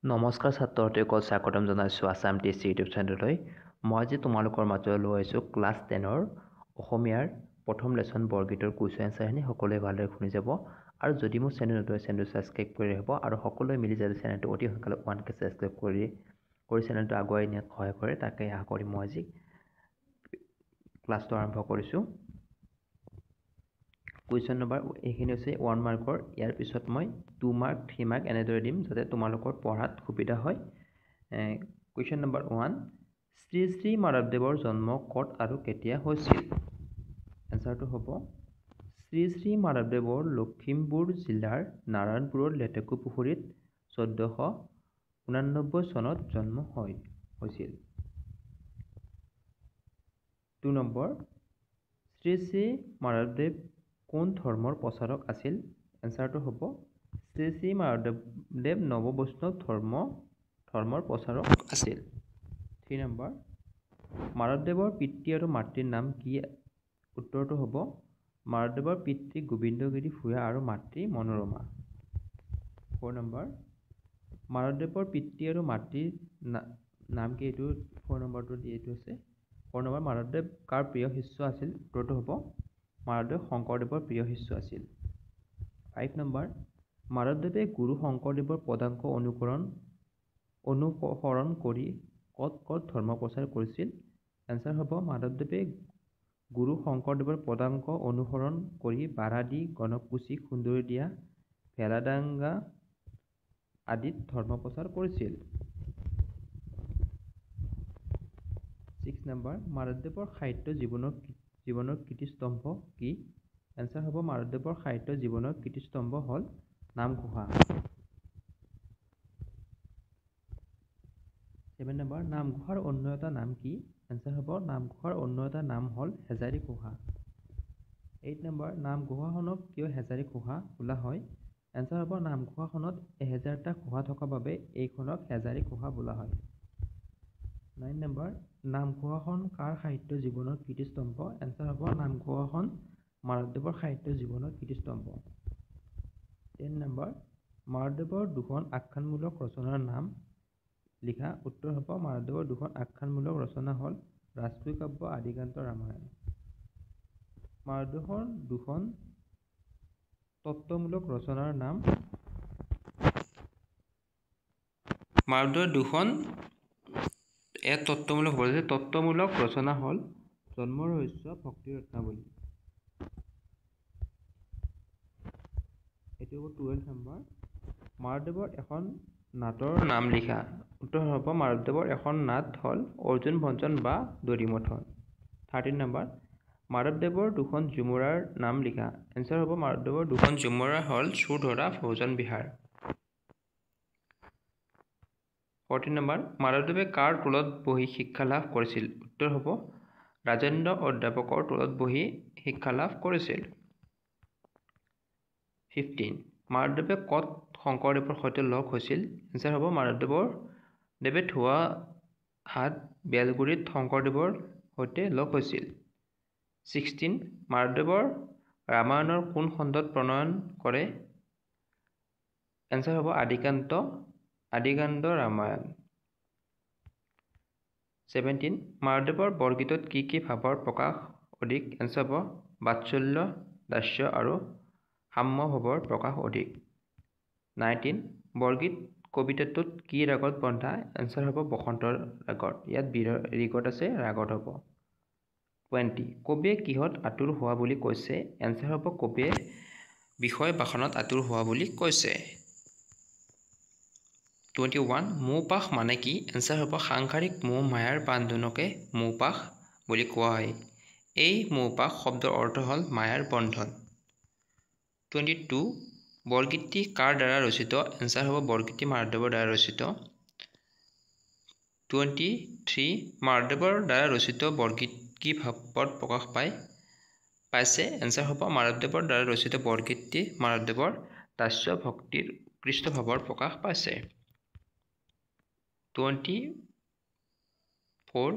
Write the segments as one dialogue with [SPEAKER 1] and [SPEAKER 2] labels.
[SPEAKER 1] নমস্কাৰ ছাত্ৰসকলক স্বাগতম জনাইছোঁ আসাম টিচি ইউটিউব চেনেললৈ। মই আজি তোমালোকৰ মাজলৈ লৈ আহিছোঁ ক্লাছ 10ৰ অসমীয়াৰ প্ৰথম লেচন বৰগীতৰ কুৱেশ্যন এনচাৰখিনি সকলোৱে ভালদৰে শুনি যাব। আৰু যদি মোৰ চেনেলটো ছাবস্ক্ৰাইব কৰি ৰাখিব আৰু সকলোৱে মিলি যাতে চেনেলটো অতি সোনকালে 1K ছাবস্ক্ৰাইব কৰি চেনেলটো আগুৱাই নিয়াত সহায় কৰে, তাকে আশা কৰি মই আজি ক্লাছটো আৰম্ভ কৰিছোঁ। কুৱেশ্যন নম্বৰ এইখিনি হৈছে 1 মাৰ্কৰ। ইয়াৰ পিছত মই 2 মাৰ্ক 3 মাৰ্ক এনেদৰে দিম যাতে তোমালোকৰ পঢ়াত সুবিধা হয়। কুৱেশ্যন নম্বৰ 1, শ্ৰী শ্ৰী মাধৱদেৱৰ জন্ম ক'ত আৰু কেতিয়া হৈছিল? এনচাৰটো হ'ব শ্ৰী শ্ৰী মাধৱদেৱৰ লখিমপুৰ জিলাৰ নাৰায়ণপুৰৰ লেটেকুপুখুৰীত 1489 চনত জন্ম হৈছিল। 2 নম্বৰ, শ্ৰী শ্ৰী মাধৱদেৱ কোন ধৰ্মৰ প্ৰচাৰক আছিল? এনচাৰটো হ'ব শ্ৰী শ্ৰী মাধৱদেৱ নৱবৈষ্ণৱ ধৰ্মৰ প্ৰচাৰক আছিল। 3 নম্বৰ, মাধৱদেৱৰ পিতৃ আৰু মাতৃৰ নাম কি? উত্তৰটো হ'ব মাধৱদেৱৰ পিতৃ গোবিন্দগিৰি ভূঞা আৰু মাতৃ মনোৰমা। 4 নম্বৰ, মাধৱদেৱৰ পিতৃ আৰু মাতৃৰ নাম কি? এইটো 4 নম্বৰটো এইটো আছে। 4 নম্বৰ, মাধৱদেৱ কাৰ প্ৰিয় শিষ্য আছিল? উত্তৰটো হ'ব মাধৱদেৱ শংকৰদেৱৰ প্ৰিয় শিষ্য আছিল। 5 নম্বৰ, মাধৱদেৱে গুৰু শংকৰদেৱৰ পদাংক অনুসৰণ কৰি ক'ত ক'ত ধৰ্ম প্ৰচাৰ কৰিছিল? এনচাৰ হ'ব মাধৱদেৱে গুৰু শংকৰদেৱৰ পদাংক অনুসৰণ কৰি বাৰাদি, গণককুছি, সুন্দৰীদিয়া, ভেলাদাঙ্গা আদিত ধৰ্ম প্ৰচাৰ কৰিছিল। 6 নম্বৰ, মাধৱদেৱৰ সাহিত্য জীৱনৰ কীৰ্তিস্তম্ভ কি? এনচাৰ হ'ব মাধৱদেৱৰ সাহিত্য জীৱনৰ কীৰ্তিস্তম্ভ হ'ল নামঘোষা। 7 নম্বৰ, নামঘোষাৰ অন্য এটা নাম কি? এনচাৰ হ'ব নামঘোষাৰ অন্য এটা নাম হ'ল হেজাৰী ঘোষা। 8 নম্বৰ, নামঘোষাখনক কিয় হেজাৰী ঘোষা বোলা হয়? এনচাৰ হ'ব নামঘোষাখনত 1000টা ঘোষা থকা বাবে এইখনক হেজাৰী ঘোষা বোলা হয়। 9 নম্বৰ, নামঘোষাখন কাৰ সাহিত্য জীৱনৰ কীৰ্তিস্তম্ভ? এনচাৰ হ'ব নামঘোষাখন মাধৱদেৱৰ সাহিত্য জীৱনৰ কীৰ্তিস্তম্ভ। 10 নম্বৰ, মাধৱদেৱৰ দুখন আখ্যানমূলক ৰচনাৰ নাম লিখা। উত্তৰ হ'ব মাধৱদেৱৰ দুখন আখ্যানমূলক ৰচনা হ'ল ৰাজকীয় কাব্য, আদিকান্ত, ৰামায়ণ। মাধৱদেৱৰ দুখন তত্ত্বমূলক ৰচনাৰ নাম। তত্ত্বমূলক ৰচনা হ'ল জন্ম ৰহস্য, ভক্তি ৰত্নাৱলী। এইটো হ'ব 12 নম্বৰ, মাধৱদেৱৰ এখন নাটৰ নাম লিখা। উত্তৰ হ'ব মাধৱদেৱৰ এখন নাট হ'ল অৰ্জুন ভঞ্জন বা দধিমথন। 13 নম্বৰ, মাধৱদেৱৰ দুখন ঝুমুৰাৰ নাম লিখা। এনচাৰ হ'ব মাধৱদেৱৰ দুখন ঝুমুৰা হ'ল চুৰধৰা, ভোজন বিহাৰ। 14 নম্বৰ, মাধৱদেৱে কাৰ টোলত বহি শিক্ষা লাভ কৰিছিল? উত্তৰ হ'ব ৰাজেন্দ্ৰ অধ্যাপকৰ টোলত বহি শিক্ষা লাভ কৰিছিল। 15, মাধৱদেৱে ক'ত শংকৰদেৱৰ সৈতে লগ হৈছিল? এনচাৰ হ'ব মাধৱদেৱে ধোৱাহাট বেলগুৰিত শংকৰদেৱৰ সৈতে লগ হৈছিল। 16, মাধৱদেৱৰ ৰামায়ণৰ কোন খণ্ডত প্ৰণয়ন কৰে? এনচাৰ হ'ব আদিকান্ত ৰামায়ণ। 17, মাধৱদেৱৰ বৰগীতত কি কি ভাৱৰ প্ৰকাশ অধিক? এনচাৰ হ'ব বাৎসল্য, দাস্য আৰু সাম্য ভাৱৰ প্ৰকাশ অধিক। 19, বৰগীত কবিতাটোত কি ৰাগত বন্ধা? এনচাৰ হ'ব বসন্ত ৰাগত। ইয়াত ঋগত আছে, ৰাগত হ'ব। 20, কবিয়ে কিহত আতুৰ হোৱা বুলি কৈছে? এনচাৰ হ'ব কবিয়ে বিষয় বাসনাত আতুৰ হোৱা বুলি কৈছে। 21, মৌপাশ মানে কি? এনচাৰ হ'ব সাংসাৰিক মোহ মায়াৰ বান্ধোনকে মৌপাশ বুলি কোৱা হয়। এই মৌপাশ শব্দৰ অৰ্থ হ'ল মায়াৰ বন্ধন। 22, বৰগীতটি কাৰ দ্বাৰা ৰচিত? এনচাৰ হ'ব বৰগীতটি মাধৱদেৱৰ দ্বাৰা ৰচিত। 23, মাধৱদেৱৰ দ্বাৰা ৰচিত বৰগীত কি ভাৱত প্ৰকাশ পাইছে? এনচাৰ হ'ব মাধৱদেৱৰ দ্বাৰা ৰচিত বৰগীতটি মাধৱদেৱৰ দাস্য, ভক্তিৰ উৎকৃষ্ট ভাৱৰ প্ৰকাশ পাইছে। 24,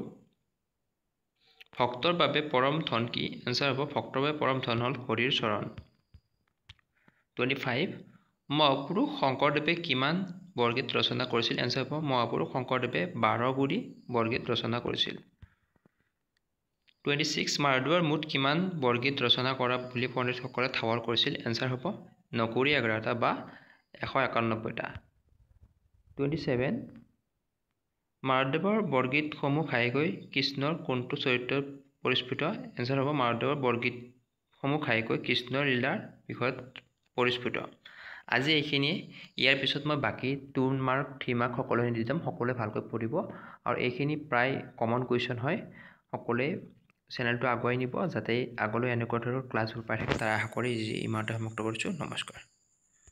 [SPEAKER 1] ভক্তৰ বাবে পৰম ধন কি? এনচাৰ হ'ব ভক্তৰ বাবে পৰম ধন হ'ল হৰিৰ চৰণ। 25, মহাপুৰুষ শংকৰদেৱে কিমান বৰগীত ৰচনা কৰিছিল? এনচাৰ হ'ব মহাপুৰুষ শংকৰদেৱে 12 কুৰি বৰগীত ৰচনা কৰিছিল। 26 মাৰাদুৱাৰ মুঠ কিমান বৰগীত ৰচনা কৰা বুলি পণ্ডিতসকলে ঠাৱৰ কৰিছিল? এনচাৰ হ'ব 9 কুৰি 11টা বা 191টা। 27 মাধৱদেৱৰ বৰগীতসমূহ ঘাইকৈ কৃষ্ণৰ কোনটো চৰিত্ৰত পৰিস্ফুট? এনচাৰ হ'ব মাধৱদেৱৰ বৰগীতসমূহ ঘাইকৈ কৃষ্ণৰ লীলাৰ বিষয়ত পৰিস্ফুট। আজি এইখিনিয়ে। ইয়াৰ পিছত মই বাকী 2 মাৰ্ক 3 মাৰ্ক সকলোৱে দি যাম। সকলোৱে ভালকৈ পঢ়িব আৰু এইখিনি প্ৰায় কমন কুৱেশ্যন হয়। সকলোৱে চেনেলটো আগুৱাই নিব যাতে আগলৈ এনেকুৱা ধৰণৰ ক্লাছবোৰ পাই থাকে তাৰ আশা কৰি ইমানতে সমাপ্ত কৰিছোঁ। নমস্কাৰ।